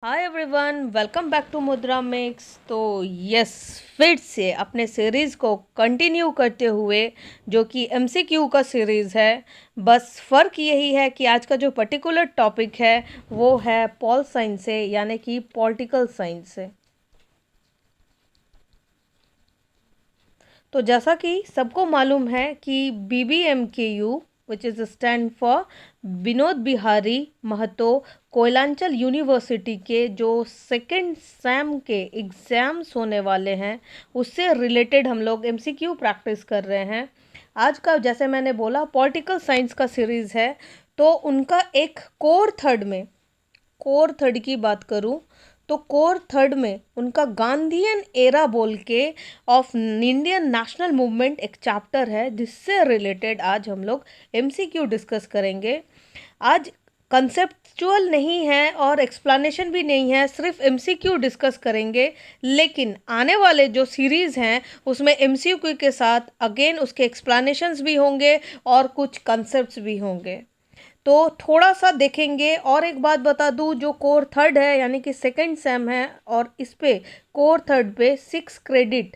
Hi everyone, welcome back to Mudra mix. तो yes, फिर से अपने सीरीज़ को कंटिन्यू करते हुए जो कि एमसीक्यू का सीरीज़ है। बस फ़र्क यही है कि आज का जो पर्टिकुलर टॉपिक है वो है पॉल साइंस से, यानी कि पॉलिटिकल साइंस से। तो जैसा कि सबको मालूम है कि BBMKU which is stand for Vinod Bihari Mahato Koylanchal university के जो सेकंड सेम के एग्ज़ाम्स होने वाले हैं उससे रिलेटेड हम लोग MCQ प्रैक्टिस कर रहे हैं। आज का जैसे मैंने बोला पॉलिटिकल साइंस का सीरीज़ है, तो उनका एक कोर थर्ड की बात करूं तो कोर थर्ड में उनका गांधीयन एरा बोल के ऑफ इंडियन नेशनल मूवमेंट एक चैप्टर है, जिससे रिलेटेड आज हम लोग MCQ डिस्कस करेंगे। आज कंसेप्चुअल नहीं है और एक्सप्लेनेशन भी नहीं है, सिर्फ MCQ डिस्कस करेंगे। लेकिन आने वाले जो सीरीज़ हैं उसमें MCQ के साथ अगेन उसके एक्सप्लेनेशंस भी होंगे और कुछ कंसेप्ट्स भी होंगे, तो थोड़ा सा देखेंगे। और एक बात बता दूं, जो कोर थर्ड है यानी कि सेकंड सेम है, और इस पे कोर थर्ड पे 6 क्रेडिट,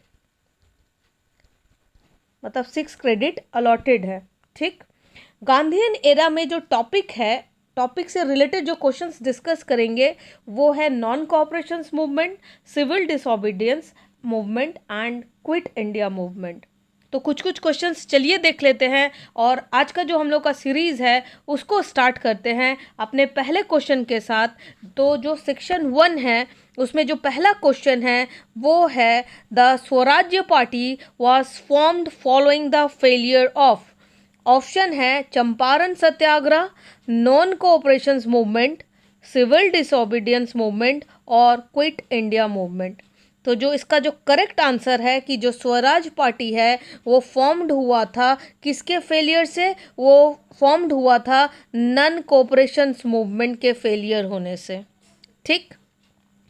मतलब 6 क्रेडिट अलॉटेड है। ठीक, गांधीयन एरा में जो टॉपिक है, टॉपिक से रिलेटेड जो क्वेश्चंस डिस्कस करेंगे वो है non cooperation movement, civil disobedience movement and quit India movement. तो कुछ कुछ क्वेश्चंस चलिए देख लेते हैं, और आज का जो हम लोग का सीरीज़ है उसको स्टार्ट करते हैं अपने पहले क्वेश्चन के साथ। तो जो सेक्शन 1 है उसमें जो पहला क्वेश्चन है वो है the Swarajya party was formed following the failure of. Option है Champaran Satyagraha, non cooperation movement, civil disobedience movement और क्विट इंडिया मूवमेंट। तो जो इसका जो करेक्ट आंसर है कि जो स्वराज पार्टी है वो फॉर्म्ड हुआ था किसके फेलियर से, वो फॉर्म्ड हुआ था नॉन कोऑपरेशन मूवमेंट के फेलियर होने से। ठीक,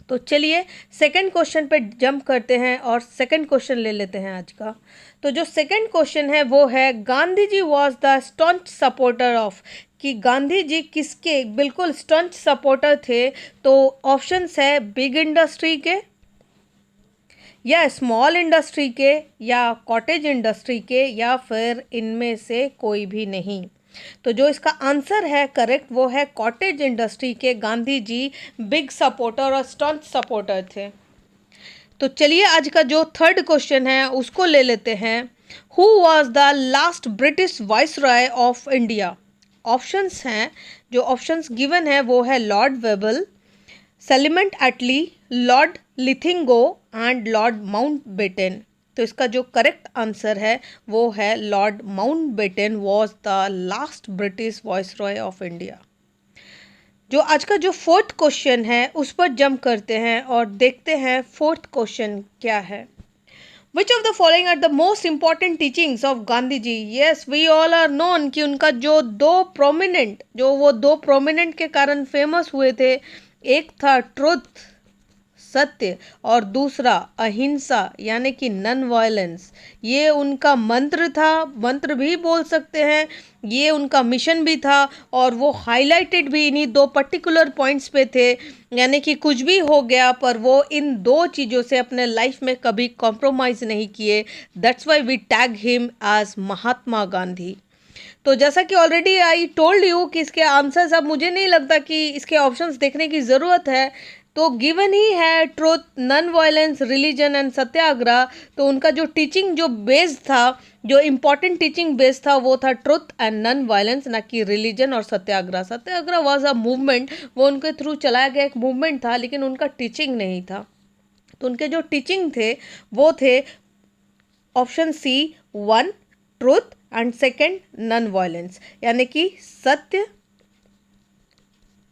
तो चलिए सेकंड क्वेश्चन पे जंप करते हैं और सेकंड क्वेश्चन ले लेते हैं आज का। तो जो सेकंड क्वेश्चन है वो है Gandhi ji was the staunch supporter of, कि गांधी जी किसके बिल्कुल स्टंट सपोर्टर थे। तो ऑप्शंस है बिग इंडस्ट्री के, या स्मॉल इंडस्ट्री के, या कॉटेज इंडस्ट्री के, या फिर इनमें से कोई भी नहीं। तो जो इसका आंसर है करेक्ट वो है कॉटेज इंडस्ट्री के गांधी जी बिग सपोर्टर और स्टंट सपोर्टर थे। तो चलिए आज का जो थर्ड क्वेश्चन है उसको ले लेते हैं। Who was the last British viceroy of India. Options हैं, जो ऑप्शंस गिवन है वो है Lord Wavell, Clement Attlee, Lord लिथिंगो एंड लॉर्ड माउंटबेटन। तो इसका जो करेक्ट आंसर है वो है Lord Mountbatten was the last British viceroy of India. जो आज का जो फोर्थ क्वेश्चन है उस पर जंप करते हैं और देखते हैं फोर्थ क्वेश्चन क्या है। Which of the following are the most important teachings of Gandhi ji. Yes, we all are known कि उनका दो प्रोमिनेंट के कारण फेमस हुए थे। एक था ट्रुथ, सत्य, और दूसरा अहिंसा यानी कि नन वायलेंस। ये उनका मंत्र था, मंत्र भी बोल सकते हैं, ये उनका मिशन भी था, और वो हाईलाइटेड भी इन्हीं दो पर्टिकुलर पॉइंट्स पे थे। यानी कि कुछ भी हो गया पर वो इन दो चीज़ों से अपने लाइफ में कभी कॉम्प्रोमाइज़ नहीं किए। That's why we tag him as Mahatma Gandhi. तो जैसा कि ऑलरेडी आई टोल्ड यू कि इसके आंसर्स, अब मुझे नहीं लगता कि इसके ऑप्शंस देखने की ज़रूरत है। तो गिवन ही है truth, non violence, religion and satyagraha. तो उनका जो टीचिंग जो बेस था, जो इम्पोर्टेंट टीचिंग बेस था वो था ट्रुथ एंड नॉन वायलेंस, ना कि रिलीजन और सत्याग्रह। सत्याग्रह वाज अ मूवमेंट, वो उनके थ्रू चलाया गया एक मूवमेंट था, लेकिन उनका टीचिंग नहीं था। तो उनके जो टीचिंग थे वो थे option C, 1 truth and second non violence, यानी कि सत्य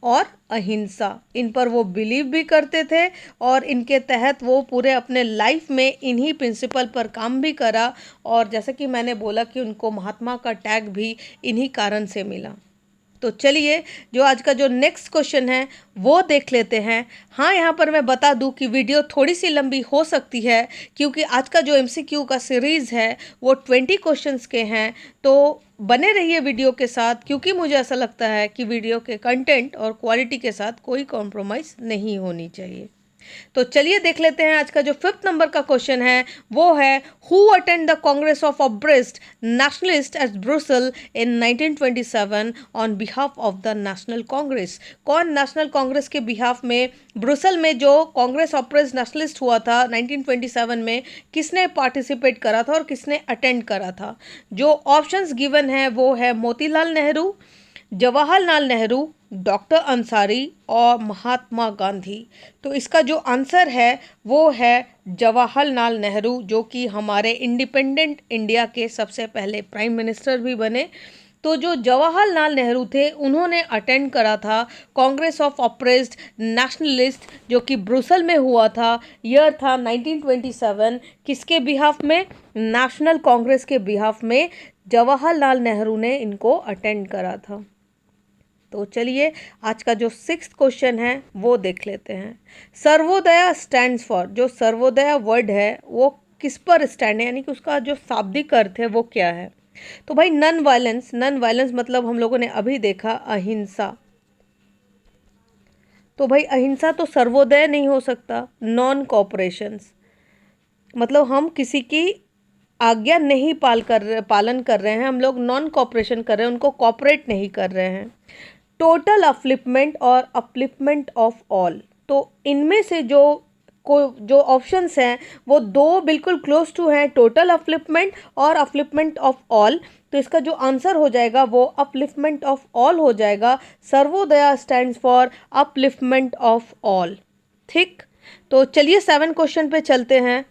और अहिंसा। इन पर वो बिलीव भी करते थे और इनके तहत वो पूरे अपने लाइफ में इन्हीं प्रिंसिपल पर काम भी करा। और जैसा कि मैंने बोला कि उनको महात्मा का टैग भी इन्हीं कारण से मिला। तो चलिए जो आज का जो नेक्स्ट क्वेश्चन है वो देख लेते हैं। हाँ, यहाँ पर मैं बता दूँ कि वीडियो थोड़ी सी लंबी हो सकती है, क्योंकि आज का जो MCQ का सीरीज़ है वो 20 क्वेश्चंस के हैं। तो बने रहिए वीडियो के साथ, क्योंकि मुझे ऐसा लगता है कि वीडियो के कंटेंट और क्वालिटी के साथ कोई कॉम्प्रोमाइज़ नहीं होनी चाहिए। तो चलिए देख लेते हैं आज का जो 5th नंबर का क्वेश्चन है, वो है who attend the Congress of oppressed nationalist at Brussels in 1927 on behalf of the National Congress. कौन नेशनल कांग्रेस के बिहाफ में ब्रुसल में जो कांग्रेस ऑब्रेस्ट नेशनलिस्ट हुआ था 1927 में, किसने पार्टिसिपेट करा था और किसने अटेंड करा था? जो ऑप्शंस गिवन है वो है मोतीलाल नेहरू, जवाहरलाल नेहरू, डॉक्टर अंसारी और महात्मा गांधी। तो इसका जो आंसर है वो है जवाहरलाल नेहरू, जो कि हमारे इंडिपेंडेंट इंडिया के सबसे पहले प्राइम मिनिस्टर भी बने। तो जो जवाहरलाल नेहरू थे उन्होंने अटेंड करा था कांग्रेस ऑफ ऑप्रेस्ड नेशनलिस्ट, जो कि ब्रुसल में हुआ था। ईयर था 1927। किसके बिहाफ में? नेशनल कांग्रेस के बिहाफ में जवाहरलाल नेहरू ने इनको अटेंड करा था। तो चलिए आज का जो 6th क्वेश्चन है वो देख लेते हैं। सर्वोदया स्टैंड्स फॉर, जो सर्वोदया वर्ड है वो किस पर स्टैंड है, यानी कि उसका जो शाब्दिक अर्थ है वो क्या है? तो भाई नन वायलेंस। नन वायलेंस मतलब हम लोगों ने अभी देखा अहिंसा। तो भाई अहिंसा तो सर्वोदय नहीं हो सकता। नॉन कॉपरेशंस मतलब हम किसी की आज्ञा नहीं पालन कर रहे हैं, हम लोग नॉन कॉपरेशन कर रहे हैं, उनको कॉपरेट नहीं कर रहे हैं। टोटल अपलिफ्टमेंट और अपलिफ्टमेंट ऑफ ऑल। तो इनमें से जो ऑप्शंस हैं वो दो बिल्कुल क्लोज टू हैं, टोटल अपलिफ्टमेंट और अपलिफ्टमेंट ऑफ ऑल। तो इसका जो आंसर हो जाएगा वो अपलिफ्टमेंट ऑफ ऑल हो जाएगा। सर्वोदया stands for upliftment of all. ठीक, तो चलिए 7 क्वेश्चन पे चलते हैं।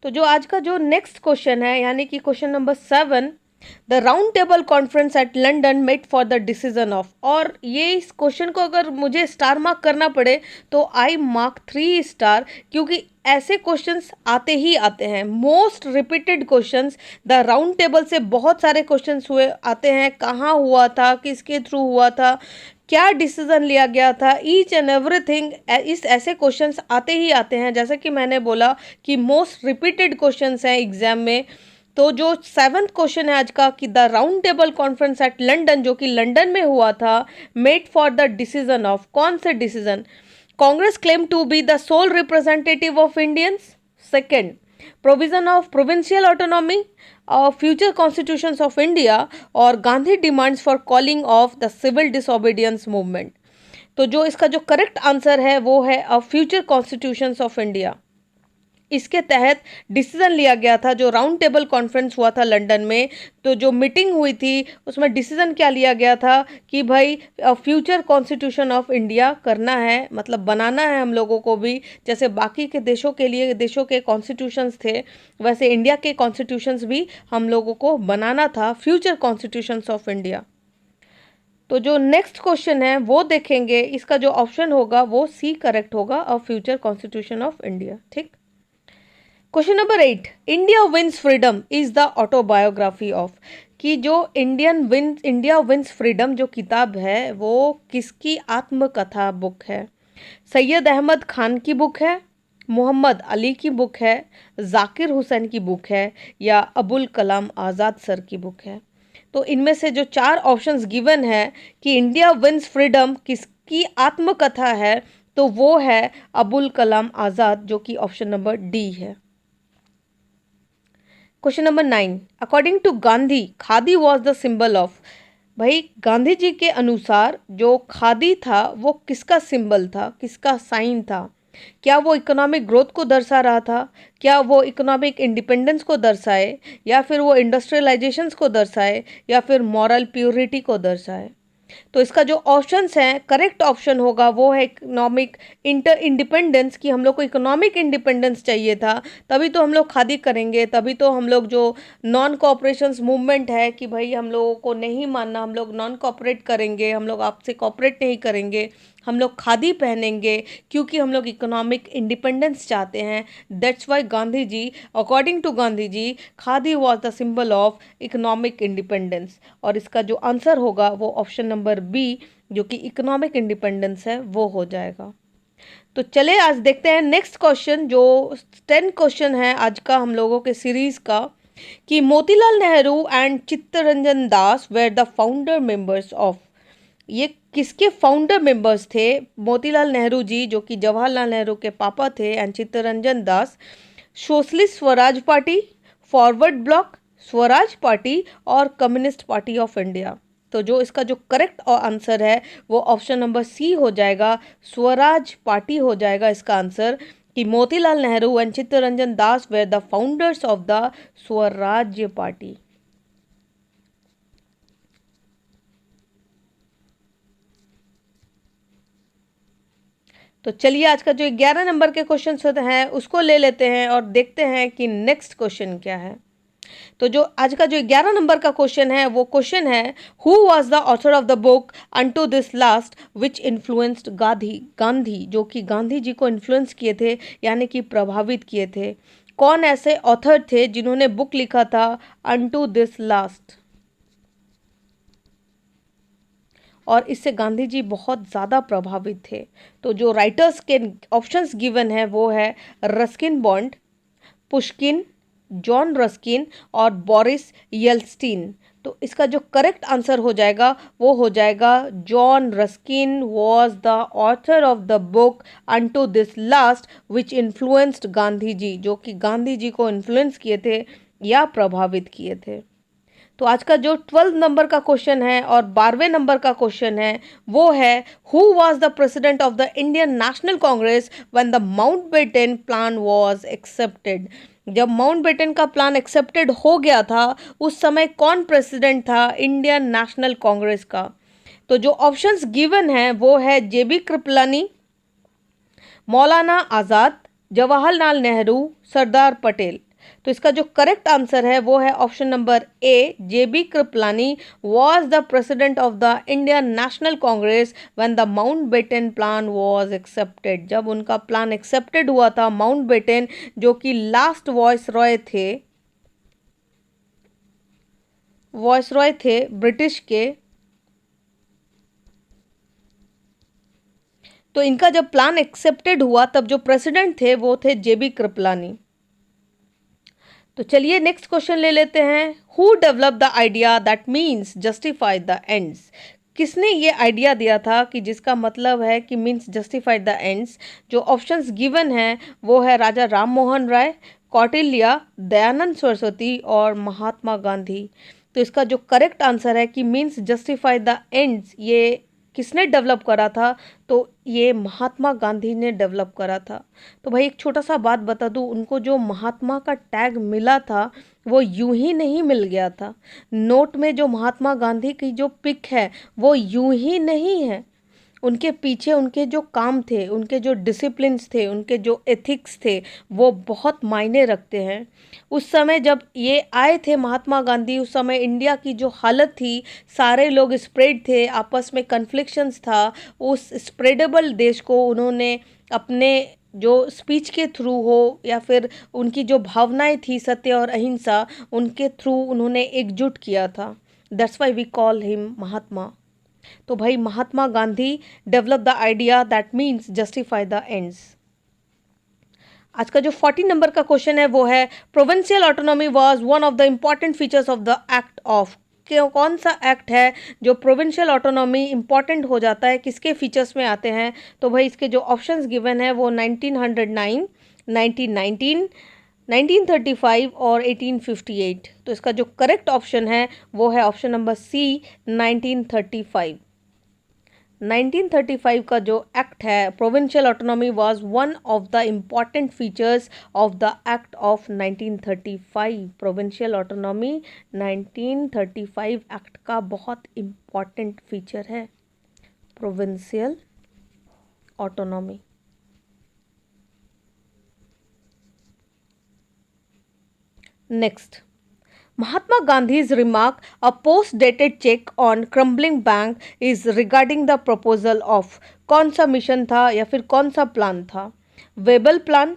तो जो आज का जो नेक्स्ट क्वेश्चन है, यानी कि question number 7, the round table conference at London met for the decision of. और ये इस क्वेश्चन को अगर मुझे स्टार मार्क करना पड़े तो आई मार्क 3 स्टार, क्योंकि ऐसे क्वेश्चंस आते ही आते हैं। Most repeated questions the round table से बहुत सारे क्वेश्चंस हुए आते हैं। कहाँ हुआ था, किसके थ्रू हुआ था, क्या डिसीजन लिया गया था, ईच एंड एवरीथिंग, इस ऐसे क्वेश्चंस आते ही आते हैं। जैसे कि मैंने बोला कि मोस्ट रिपीटेड क्वेश्चंस हैं एग्जाम में। तो जो 7th क्वेश्चन है आज का कि the round table conference at London, जो कि लंदन में हुआ था, made for the decision of, कौन से decision? Congress claim to be the sole representative of Indians. Second, provision of provincial autonomy, future constitutions of India, और Gandhi demands for calling of the civil disobedience movement. तो जो इसका जो correct answer है वो है फ्यूचर कॉन्स्टिट्यूशंस ऑफ इंडिया। इसके तहत डिसीजन लिया गया था, जो राउंड टेबल कॉन्फ्रेंस हुआ था लंदन में, तो जो मीटिंग हुई थी उसमें डिसीजन क्या लिया गया था कि भाई फ्यूचर कॉन्स्टिट्यूशन ऑफ इंडिया करना है, मतलब बनाना है हम लोगों को भी। जैसे बाकी के देशों के लिए देशों के कॉन्स्टिट्यूशंस थे, वैसे इंडिया के कॉन्स्टिट्यूशंस भी हम लोगों को बनाना था, फ्यूचर कॉन्स्टिट्यूशंस ऑफ इंडिया। तो जो नेक्स्ट क्वेश्चन है वो देखेंगे, इसका जो ऑप्शन होगा वो सी करेक्ट होगा, फ्यूचर कॉन्स्टिट्यूशन ऑफ इंडिया। ठीक, question number 8, India wins freedom is the autobiography of. कि जो इंडिया विंस फ्रीडम जो किताब है वो किसकी आत्मकथा बुक है? सैयद अहमद खान की बुक है, मोहम्मद अली की बुक है, जाकिर हुसैन की बुक है, या अबुल कलाम आज़ाद सर की बुक है? तो इनमें से जो 4 ऑप्शंस गिवन है कि इंडिया विंस फ्रीडम किसकी आत्मकथा है, तो वो है अबुल कलाम आज़ाद, जो कि ऑप्शन नंबर डी है। Question number 9, according to Gandhi khadi was the symbol of. भाई गांधी जी के अनुसार जो खादी था वो किसका सिंबल था, किसका साइन था? क्या वो इकोनॉमिक ग्रोथ को दर्शा रहा था, क्या वो इकोनॉमिक इंडिपेंडेंस को दर्शाए, या फिर वो इंडस्ट्रियलाइजेशंस को दर्शाए, या फिर मॉरल प्योरिटी को दर्शाए? तो इसका जो ऑप्शंस हैं, करेक्ट ऑप्शन होगा वो है इकोनॉमिक इंडिपेंडेंस, कि हम लोग को इकोनॉमिक इंडिपेंडेंस चाहिए था, तभी तो हम लोग खादी करेंगे, तभी तो हम लोग जो नॉन कॉपरेशंस मूवमेंट है कि भाई हम लोगों को नहीं मानना, हम लोग नॉन कॉपरेट करेंगे, हम लोग आपसे कॉपरेट नहीं करेंगे, हम लोग खादी पहनेंगे, क्योंकि हम लोग इकोनॉमिक इंडिपेंडेंस चाहते हैं। That's why Gandhi ji, according to Gandhi ji, khadi was the symbol of economic independence. और इसका जो आंसर होगा वो ऑप्शन नंबर बी, जो कि इकोनॉमिक इंडिपेंडेंस है, वो हो जाएगा। तो चले आज देखते हैं नेक्स्ट क्वेश्चन, जो 10 क्वेश्चन है आज का हम लोगों के सीरीज का। कि Motilal Nehru and Chittaranjan Das were the founder members of, ये किसके फाउंडर मेंबर्स थे? मोतीलाल नेहरू जी जो कि जवाहरलाल नेहरू के पापा थे, and Chittaranjan Das. Socialist Swaraj party, forward block, Swaraj party और कम्युनिस्ट पार्टी ऑफ इंडिया। तो जो इसका जो करेक्ट आंसर है वो ऑप्शन नंबर सी हो जाएगा, स्वराज पार्टी हो जाएगा इसका आंसर, कि Motilal Nehru and Chittaranjan Das were the founders of the Swarajya party. तो चलिए आज का जो 11 नंबर के क्वेश्चन होते हैं उसको ले लेते हैं और देखते हैं कि नेक्स्ट क्वेश्चन क्या है। तो जो आज का जो 11 नंबर का क्वेश्चन है वो क्वेश्चन है, who was the author of the book unto this last which influenced Gandhi, Gandhi जो कि गांधी जी को इन्फ्लुएंस किए थे यानी कि प्रभावित किए थे। कौन ऐसे ऑथर थे जिन्होंने बुक लिखा था अनटू दिस लास्ट, और इससे गांधी जी बहुत ज़्यादा प्रभावित थे। तो जो राइटर्स के ऑप्शंस गिवन है वो है Ruskin bond, Pushkin, John Ruskin और बोरिस येल्स्टीन। तो इसका जो करेक्ट आंसर हो जाएगा वो हो जाएगा John Ruskin was the author of the book unto this last which influenced Gandhi ji, जो कि गांधी जी को इन्फ्लुएंस किए थे या प्रभावित किए थे। तो आज का जो 12 नंबर का क्वेश्चन है और 12वें नंबर का क्वेश्चन है वो है, who was the president of the Indian National Congress when the Mountbatten plan was accepted. जब माउंटबेटन का प्लान एक्सेप्टेड हो गया था उस समय कौन प्रेसिडेंट था इंडियन नेशनल कांग्रेस का? तो जो ऑप्शंस गिवन है वो है जेबी कृपलानी, मौलाना आज़ाद, जवाहरलाल नेहरू, सरदार पटेल। तो इसका जो करेक्ट आंसर है वो है option number A, JB Kripalani was the president of the Indian National Congress when the Mountbatten plan was accepted. जब उनका प्लान एक्सेप्टेड हुआ था माउंटबेटन जो कि लास्ट वॉइसरॉय थे ब्रिटिश के, तो इनका जब प्लान एक्सेप्टेड हुआ तब जो प्रेसिडेंट थे वो थे जेबी कृपलानी। तो चलिए नेक्स्ट क्वेश्चन ले लेते हैं, who develop the idea that means justify the ends. किसने ये आइडिया दिया था कि जिसका मतलब है कि मीन्स जस्टिफाई द एंड्स? जो ऑप्शंस गिवन है वो है राजा राम मोहन राय, कौटिल्य, दयानंद सरस्वती और महात्मा गांधी। तो इसका जो करेक्ट आंसर है कि मीन्स जस्टिफाई द एंड्स ये किसने डेवलप करा था? तो ये महात्मा गांधी ने डेवलप करा था। तो भाई एक छोटा सा बात बता दूं, उनको जो महात्मा का टैग मिला था वो यूं ही नहीं मिल गया था। नोट में जो महात्मा गांधी की जो पिक है वो यूं ही नहीं है, उनके पीछे उनके जो काम थे, उनके जो डिसिप्लिन्स थे, उनके जो एथिक्स थे वो बहुत मायने रखते हैं। उस समय जब ये आए थे महात्मा गांधी, उस समय इंडिया की जो हालत थी, सारे लोग स्प्रेड थे, आपस में कन्फ्लिक्शंस था। उस स्प्रेडेबल देश को उन्होंने अपने जो स्पीच के थ्रू हो या फिर उनकी जो भावनाएं थी सत्य और अहिंसा, उनके थ्रू उन्होंने एकजुट किया था। That's why we call him Mahatma. तो भाई Mahatma Gandhi develop the idea that means justify the ends. आज का जो 14 नंबर का क्वेश्चन है वो है, provincial autonomy was one of the important features of the act of. कौन सा एक्ट है जो प्रोविंशियल ऑटोनॉमी इंपॉर्टेंट हो जाता है, किसके फीचर्स में आते हैं? तो भाई इसके जो ऑप्शंस गिवन है वो 1909, 1919, 1935 और 1858। तो इसका जो करेक्ट ऑप्शन है वो है ऑप्शन नंबर सी, 1935। 1935 का जो एक्ट है, provincial autonomy was one of the important features of the act of 1935। Provincial autonomy 1935 act का बहुत इम्पॉर्टेंट फीचर है, provincial autonomy. Next, Mahatma Gandhi's remark, a post-dated check on crumbling bank is regarding the proposal of, कौन सा mission था या फिर कौन सा प्लान था? Wavell plan,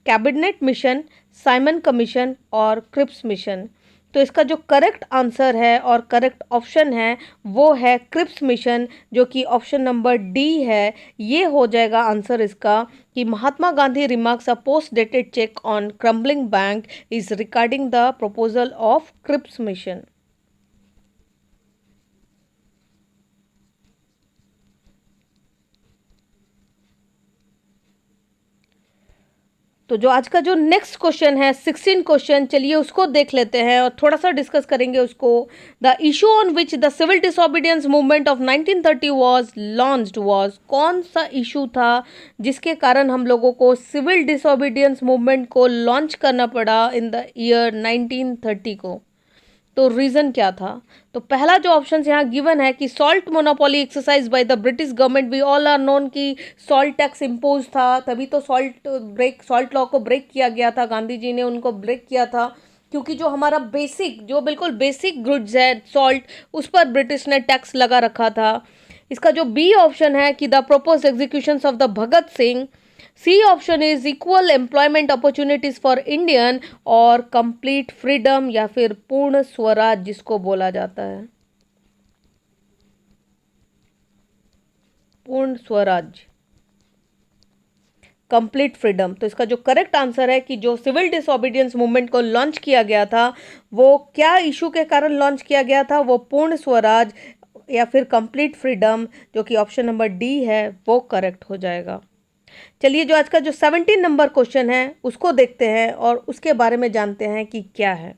cabinet mission, Simon commission और क्रिप्स मिशन। तो इसका जो करेक्ट आंसर है और करेक्ट ऑप्शन है वो है क्रिप्स मिशन, जो कि ऑप्शन नंबर डी है। ये हो जाएगा आंसर इसका कि Mahatma Gandhi remarks a post dated cheque on crumbling bank is regarding the proposal of Cripps mission. तो जो आज का जो नेक्स्ट क्वेश्चन है 16 क्वेश्चन, चलिए उसको देख लेते हैं और थोड़ा सा डिस्कस करेंगे उसको। The issue on which the civil disobedience movement of 1930 was launched was, कौन सा इशू था जिसके कारण हम लोगों को सिविल डिसोबीडियंस मूवमेंट को लॉन्च करना पड़ा इन द ईयर 1930 को। तो रीज़न क्या था? तो पहला जो ऑप्शन यहाँ गिवन है कि salt monopoly exercise by the British government, we all are known कि सॉल्ट टैक्स इम्पोज था, तभी तो सॉल्ट लॉ को ब्रेक किया गया था, गांधी जी ने उनको ब्रेक किया था, क्योंकि जो हमारा बेसिक, जो बिल्कुल बेसिक गुड्स है सॉल्ट, उस पर ब्रिटिश ने टैक्स लगा रखा था। इसका जो बी ऑप्शन है कि the propose execution of the Bhagat Singh. C option is equal employment opportunities for Indian और कंप्लीट फ्रीडम, या फिर पूर्ण स्वराज जिसको बोला जाता है, पूर्ण स्वराज, कंप्लीट फ्रीडम। तो इसका जो करेक्ट आंसर है कि जो सिविल डिसोबीडियंस मूवमेंट को लॉन्च किया गया था वो क्या इशू के कारण लॉन्च किया गया था, वो पूर्ण स्वराज या फिर कंप्लीट फ्रीडम, जो कि ऑप्शन नंबर डी है, वो करेक्ट हो जाएगा। चलिए जो आज का जो 17 नंबर क्वेश्चन है उसको देखते हैं और उसके बारे में जानते हैं कि क्या है।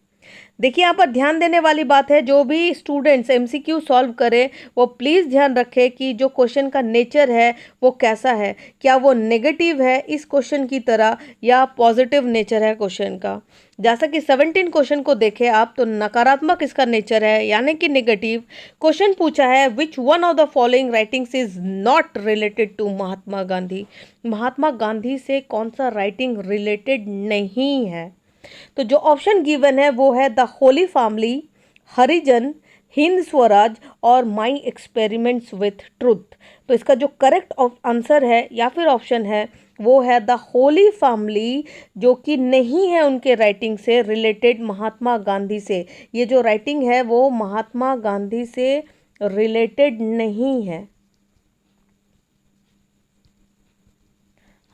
देखिए यहाँ पर ध्यान देने वाली बात है, जो भी स्टूडेंट्स एमसीक्यू सॉल्व करें वो प्लीज़ ध्यान रखें कि जो क्वेश्चन का नेचर है वो कैसा है, क्या वो नेगेटिव है इस क्वेश्चन की तरह या पॉजिटिव नेचर है क्वेश्चन का। जैसा कि 17 क्वेश्चन को देखें आप तो नकारात्मक इसका नेचर है, यानी कि नेगेटिव। क्वेश्चन पूछा है which one of the following writings is not related to Mahatma Gandhi, Mahatma Gandhi से कौन सा राइटिंग रिलेटेड नहीं है। तो जो ऑप्शन गिवन है वो है द होली फैमिली, हरिजन, हिंद स्वराज और माई एक्सपेरिमेंट्स विथ ट्रुथ। तो इसका जो करेक्ट आंसर है या फिर ऑप्शन है वो है द होली फैमिली, जो कि नहीं है उनके राइटिंग से रिलेटेड महात्मा गांधी से। ये जो राइटिंग है वो महात्मा गांधी से रिलेटेड नहीं है।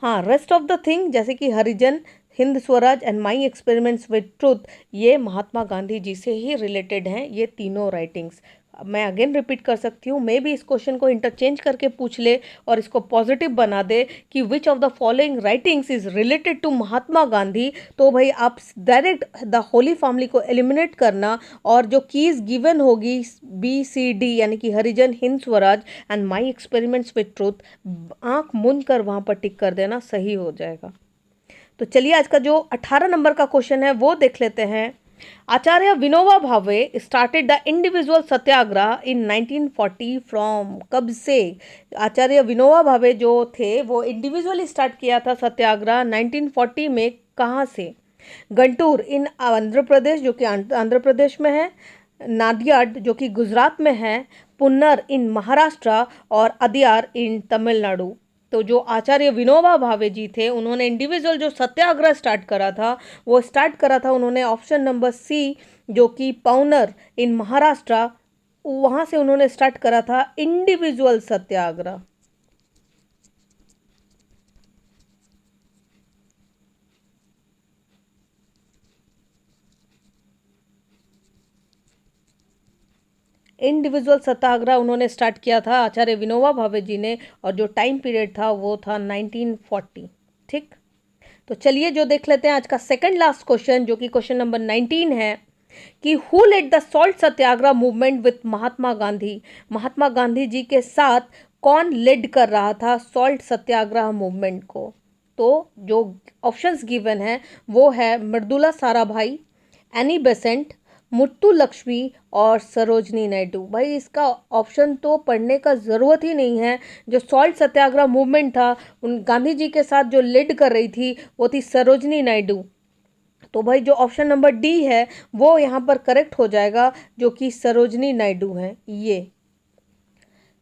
हाँ, रेस्ट ऑफ द थिंग जैसे कि Harijan, Hind Swaraj and my experiments with truth, ये महात्मा गांधी जी से ही रिलेटेड हैं ये तीनों राइटिंग्स। मैं अगेन रिपीट कर सकती हूँ, मे भी इस क्वेश्चन को इंटरचेंज करके पूछ ले और इसको पॉजिटिव बना दे कि which of the following writings is related to Mahatma Gandhi, तो भाई आप डायरेक्ट द होली फैमिली को एलिमिनेट करना और जो कीज गिवन होगी BCD यानी कि Harijan, Hind Swaraj and my experiments with truth, आंख मूंद कर वहाँ पर टिक कर देना, सही हो जाएगा। तो चलिए आज का जो 18 नंबर का क्वेश्चन है वो देख लेते हैं। आचार्य Vinoba Bhave started the individual Satyagraha in 1940 from, कब से आचार्य विनोबा भावे जो थे वो इंडिविजुअली स्टार्ट किया था सत्याग्रह 1940 में, कहाँ से? गंटूर इन आंध्र प्रदेश, जो कि आंध्र प्रदेश में है, नादियाड जो कि गुजरात में है, पुन्नर इन महाराष्ट्र और अदियार इन तमिलनाडु। तो जो आचार्य विनोबा भावे जी थे उन्होंने इंडिविजुअल जो सत्याग्रह स्टार्ट करा था वो स्टार्ट करा था उन्होंने ऑप्शन नंबर सी, जो कि पौनर इन महाराष्ट्र, वहाँ से उन्होंने स्टार्ट करा था इंडिविजुअल सत्याग्रह। इंडिविजुअल सत्याग्रह उन्होंने स्टार्ट किया था आचार्य विनोबा भावे जी ने, और जो टाइम पीरियड था वो था 1940। ठीक, तो चलिए जो देख लेते हैं आज का सेकंड लास्ट क्वेश्चन, जो कि क्वेश्चन नंबर 19 है कि who led the salt satyagraha movement with Mahatma Gandhi, Mahatma Gandhi ji के साथ कौन लेड कर रहा था सॉल्ट सत्याग्रह मूवमेंट को। तो जो ऑप्शंस गिवन है वो है मृदुला साराभाई, एनी बेसेंट, मुत्तु लक्ष्मी और सरोजनी नायडू। भाई इसका ऑप्शन तो पढ़ने का ज़रूरत ही नहीं है। जो सॉल्ट सत्याग्रह मूवमेंट था उन गांधी जी के साथ जो लीड कर रही थी वो थी सरोजनी नायडू। तो भाई जो ऑप्शन नंबर डी है वो यहाँ पर करेक्ट हो जाएगा, जो कि सरोजनी नायडू हैं ये।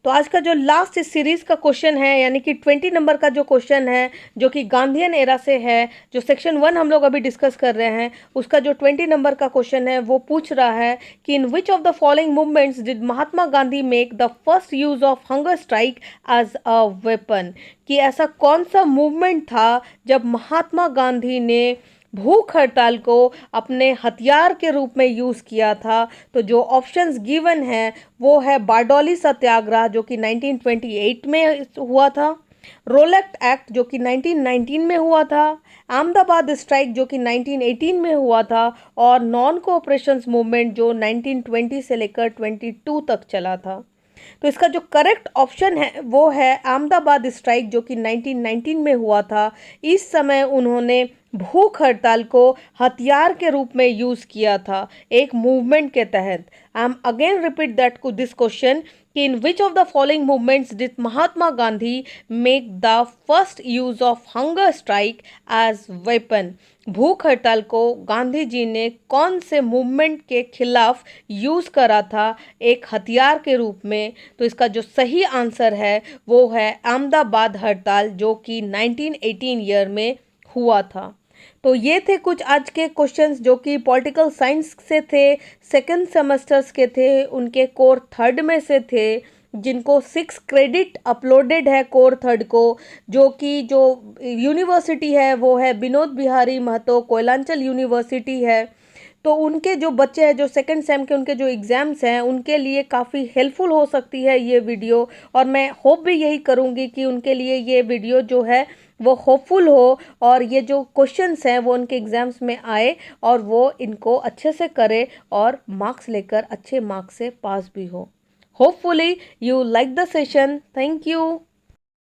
तो आज का जो लास्ट इस सीरीज़ का क्वेश्चन है, यानी कि 20 नंबर का जो क्वेश्चन है, जो कि गांधीयन एरा से है, जो सेक्शन 1 हम लोग अभी डिस्कस कर रहे हैं, उसका जो 20 नंबर का क्वेश्चन है वो पूछ रहा है कि in which of the following movements did Mahatma Gandhi make the first use of hunger strike as a weapon, कि ऐसा कौन सा मूवमेंट था जब महात्मा गांधी ने भूख हड़ताल को अपने हथियार के रूप में यूज़ किया था। तो जो ऑप्शंस गिवन है वो है बारडोली सत्याग्रह जो कि 1928 में हुआ था, रोलेक्ट एक्ट जो कि 1919 में हुआ था, अहमदाबाद स्ट्राइक जो कि 1918 में हुआ था, और नॉन कोऑपरेशन मूवमेंट जो 1920 से लेकर 22 तक चला था। तो इसका जो करेक्ट ऑप्शन है वो है अहमदाबाद स्ट्राइक जो कि 1919 में हुआ था। इस समय उन्होंने भूख हड़ताल को हथियार के रूप में यूज़ किया था एक मूवमेंट के तहत। I am again repeat that this question कि in which of the following movements did Mahatma Gandhi make the first use of hunger strike as weapon. भूख हड़ताल को गांधी जी ने कौन से मूवमेंट के खिलाफ यूज़ करा था एक हथियार के रूप में। तो इसका जो सही आंसर है वो है अहमदाबाद हड़ताल जो कि 1918 ईयर में हुआ था। तो ये थे कुछ आज के क्वेश्चंस जो कि पॉलिटिकल साइंस से थे, सेकंड सेमेस्टर्स के थे, उनके कोर थर्ड में से थे, जिनको 6 क्रेडिट अपलोडेड है कोर थर्ड को, जो कि जो यूनिवर्सिटी है वो है विनोद बिहारी महतो कोयलांचल यूनिवर्सिटी है। तो उनके जो बच्चे हैं जो सेकंड सेम के उनके जो एग्ज़ाम्स हैं उनके लिए काफ़ी हेल्पफुल हो सकती है ये वीडियो, और मैं होप भी यही करूँगी कि उनके लिए ये वीडियो जो है वो होपफुल हो और ये जो क्वेश्चंस हैं वो उनके एग्ज़ाम्स में आए और वो इनको अच्छे से करे और मार्क्स लेकर अच्छे मार्क्स से पास भी हो। Hopefully you like the session. Thank you.